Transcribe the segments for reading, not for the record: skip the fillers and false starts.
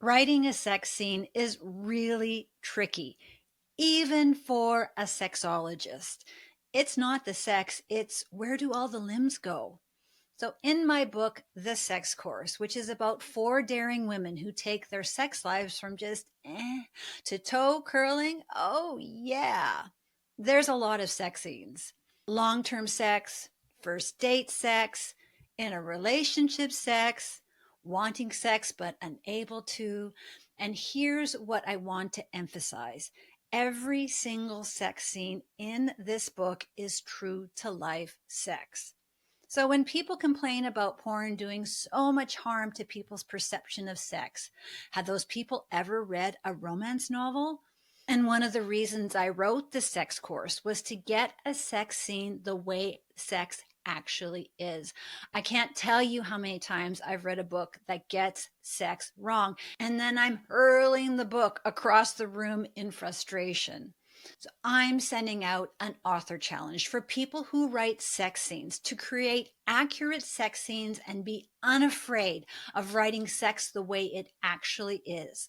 Writing a sex scene is really tricky, even for a sexologist. It's not the sex, it's where do all the limbs go? So, in my book, The Sex Course, which is about four daring women who take their sex lives from just to toe curling, oh yeah, there's a lot of sex scenes. Long term sex, first date sex, in a relationship sex, wanting sex but unable to. And here's what I want to emphasize: every single sex scene in this book is true to life sex. So when people complain about porn doing so much harm to people's perception of sex, have those people ever read a romance novel? And one of the reasons I wrote the sex course was to get a sex scene the way sex actually is. I can't tell you how many times I've read a book that gets sex wrong, and then I'm hurling the book across the room in frustration. So I'm sending out an author challenge for people who write sex scenes to create accurate sex scenes and be unafraid of writing sex the way it actually is: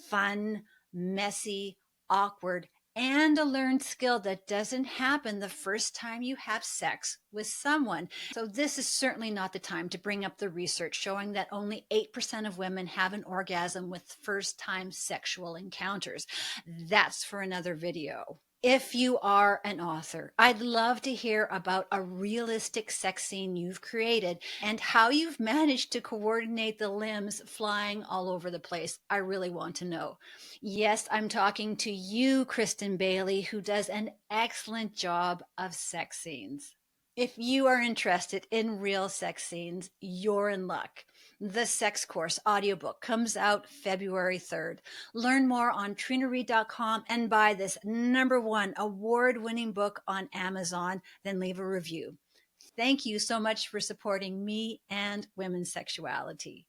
fun, messy, awkward, and a learned skill that doesn't happen the first time you have sex with someone. So this is certainly not the time to bring up the research showing that only 8% of women have an orgasm with first-time sexual encounters. That's for another video. If you are an author, I'd love to hear about a realistic sex scene you've created and how you've managed to coordinate the limbs flying all over the place. I really want to know. Yes, I'm talking to you, Kristen Bailey, who does an excellent job of sex scenes. If you are interested in real sex scenes, you're in luck. The Sex Course audiobook comes out February 3rd. Learn more on trinareid.com and buy this #1 award-winning book on Amazon, then leave a review. Thank you so much for supporting me and women's sexuality.